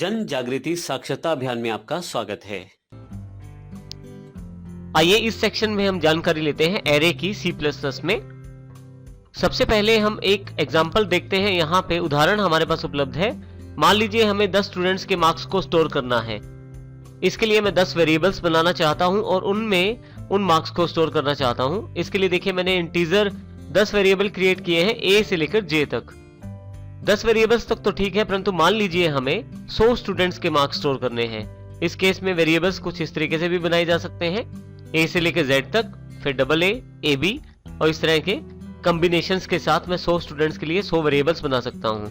जन जागृति साक्षरता अभियान में आपका स्वागत है। आइए इस सेक्शन में हम जानकारी लेते हैं एरे की C++ में। सबसे पहले हम एक एग्जांपल देखते हैं। यहाँ पे उदाहरण हमारे पास उपलब्ध है। मान लीजिए हमें 10 स्टूडेंट्स के मार्क्स को स्टोर करना है। इसके लिए मैं 10 वेरिएबल्स बनाना चाहता हूं और उनमें उन मार्क्स को स्टोर करना चाहता हूं। इसके लिए देखिए मैंने इंटीजर 10 वेरिएबल क्रिएट किए हैं A से लेकर J तक। 10 वेरिएबल्स तक तो ठीक है, परंतु मान लीजिए हमें 100 स्टूडेंट्स के मार्क्स स्टोर करने हैं। इस केस में वेरिएबल्स कुछ इस तरीके से भी बनाए जा सकते हैं, A से लेकर Z तक, फिर AA, AB और इस तरह के कॉम्बिनेशंस के साथ मैं 100 स्टूडेंट्स के लिए 100 वेरिएबल्स बना सकता हूं।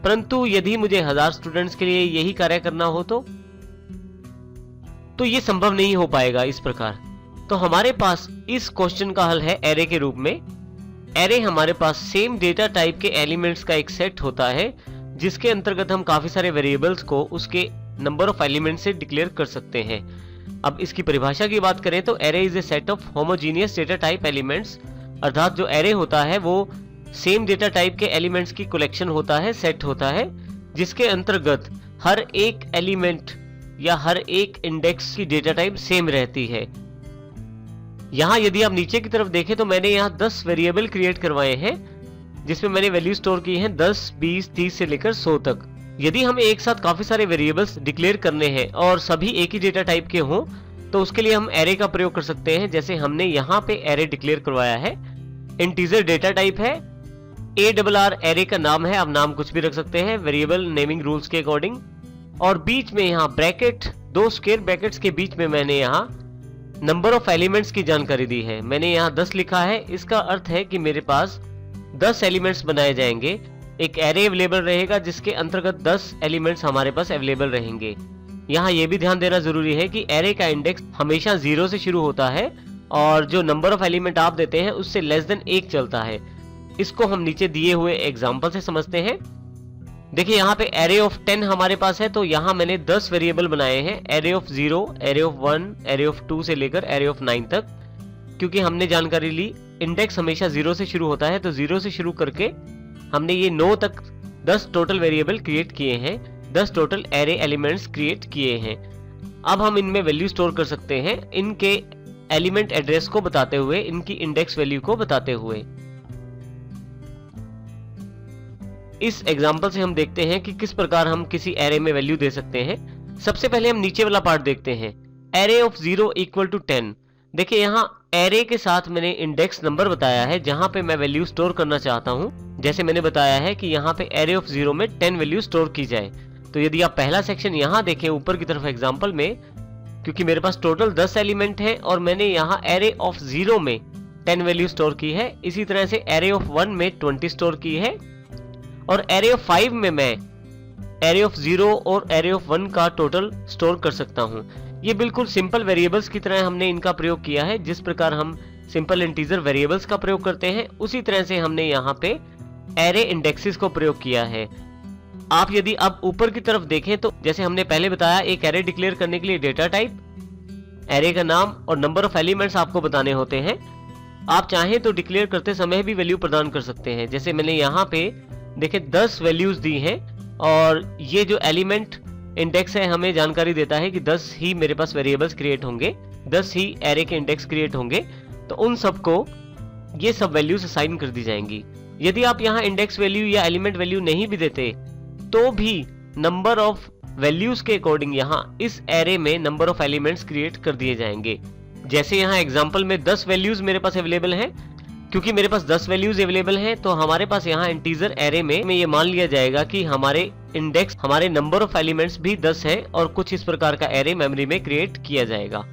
परंतु यदि मुझे 1000 स्टूडेंट्स के लिए यही कार्य करना हो तो ये संभव नहीं हो पाएगा इस प्रकार। तो हमारे पास इस क्वेश्चन का हल है एरे के रूप में। एरे हमारे पास सेम डेटा टाइप के एलिमेंट्स का एक सेट होता है, जिसके अंतर्गत हम काफी सारे वेरिएबल्स को उसके नंबर ऑफ एलिमेंट्स से डिक्लेयर कर सकते हैं। अब इसकी परिभाषा की बात करें तो array is a set of homogeneous data type elements, अर्थात जो एरे होता है वो सेम डेटा टाइप के एलिमेंट्स की कलेक्शन होता है, सेट होता है, जिसके अंतर्गत हर एक एलिमेंट या हर एक इंडेक्स की डेटा टाइप सेम रहती है। यहां यदि आप नीचे की तरफ देखें तो मैंने यहां 10 वेरिएबल क्रिएट करवाए हैं, जिसमें मैंने वैल्यू स्टोर की हैं 10, 20, 30 से लेकर 100 तक। यदि हमें एक साथ काफी सारे वेरिएबल्स डिक्लेयर करने हैं और सभी एक ही डेटा टाइप के हों तो उसके लिए हम एरे का प्रयोग कर सकते हैं। जैसे हमने यहाँ पे एरे डिक्लेयर करवाया है, इंटीजर डेटा टाइप है, ARR एरे का नाम है, आप नाम कुछ भी रख सकते हैं वेरिएबल नेमिंग रूल्स के अकॉर्डिंग। और बीच में यहाँ ब्रैकेट, 2 स्क्वायर ब्रैकेट्स के बीच में मैंने यहाँ नंबर ऑफ एलिमेंट्स की जानकारी दी है। मैंने यहाँ 10 लिखा है। इसका अर्थ है कि मेरे पास 10 एलिमेंट्स बनाए जाएंगे। एक एरे अवेलेबल रहेगा जिसके अंतर्गत 10 एलिमेंट्स हमारे पास अवेलेबल रहेंगे। यहाँ ये भी ध्यान देना जरूरी है कि एरे का इंडेक्स हमेशा 0 से शुरू होता है और जो नंबर ऑफ एलिमेंट आप देते हैं उससे लेस देन 1 चलता है। इसको हम नीचे दिए हुए एग्जाम्पल से समझते हैं। देखिए यहाँ पे एरे ऑफ 10 हमारे पास है, तो यहाँ मैंने 10 वेरिएबल बनाए हैं, array of 0, array of 1, array of 2 से लेकर एरे ऑफ 9 तक। क्योंकि हमने जानकारी ली इंडेक्स हमेशा 0 से शुरू होता है, तो 0 से शुरू करके हमने ये 9 तक 10 टोटल वेरिएबल क्रिएट किए हैं, 10 टोटल एरे एलिमेंट्स क्रिएट किए हैं। अब हम इनमें वैल्यू स्टोर कर सकते हैं, इनके एलिमेंट एड्रेस को बताते हुए, इनकी इंडेक्स वैल्यू को बताते हुए। इस एग्जांपल से हम देखते हैं कि किस प्रकार हम किसी एरे में वैल्यू दे सकते हैं। सबसे पहले हम नीचे वाला पार्ट देखते हैं, एरे ऑफ 0 इक्वल टू 10। देखिए यहाँ एरे के साथ मैंने इंडेक्स नंबर बताया है जहां पे मैं वैल्यू स्टोर करना चाहता हूं। जैसे मैंने बताया है कि यहाँ पे एरे ऑफ 0 में 10 वैल्यू स्टोर की जाए। तो यदि आप पहला सेक्शन यहाँ देखें ऊपर की तरफ एग्जाम्पल में, क्योंकि मेरे पास टोटल 10 एलिमेंट है और मैंने यहाँ एरे ऑफ 0 में 10 वैल्यू स्टोर की है। इसी तरह से एरे ऑफ 1 में 20 स्टोर की है और एरे ऑफ 5 में मैं एरे ऑफ 0 और एरे ऑफ 1 का टोटल स्टोर कर सकता हूं। ये बिल्कुल सिंपल वेरिएबल्स की तरह हमने इनका प्रयोग किया है। जिस प्रकार हम सिंपल इंटीजर वेरिएबल्स का प्रयोग करते हैं उसी तरह से हमने यहाँ पे एरे इंडेक्सेस को प्रयोग किया है। आप यदि अब ऊपर की तरफ देखें तो जैसे हमने पहले बताया, एक एरे डिक्लेयर करने के लिए डेटा टाइप, एरे का नाम और नंबर ऑफ एलिमेंट्स आपको बताने होते हैं। आप चाहें तो डिक्लेयर करते समय भी वैल्यू प्रदान कर सकते हैं। जैसे मैंने यहाँ पे देखिए 10 वैल्यूज दी हैं और ये जो एलिमेंट इंडेक्स है हमें जानकारी देता है कि 10 ही मेरे पास वेरिएबल्स क्रिएट होंगे, 10 ही एरे के इंडेक्स क्रिएट होंगे, तो उन सबको ये सब वैल्यूज असाइन कर दी जाएंगी। यदि आप यहाँ इंडेक्स वैल्यू या एलिमेंट वैल्यू नहीं भी देते तो भी नंबर ऑफ वैल्यूज के अकॉर्डिंग यहाँ इस एरे में नंबर ऑफ एलिमेंट्स क्रिएट कर दिए जाएंगे। जैसे यहाँ एग्जाम्पल में 10 वैल्यूज मेरे पास अवेलेबल हैं। क्योंकि मेरे पास 10 वैल्यूज अवेलेबल हैं तो हमारे पास यहाँ इंटीजर एरे में ये मान लिया जाएगा कि हमारे इंडेक्स, हमारे नंबर ऑफ एलिमेंट्स भी 10 है और कुछ इस प्रकार का एरे मेमोरी में क्रिएट किया जाएगा।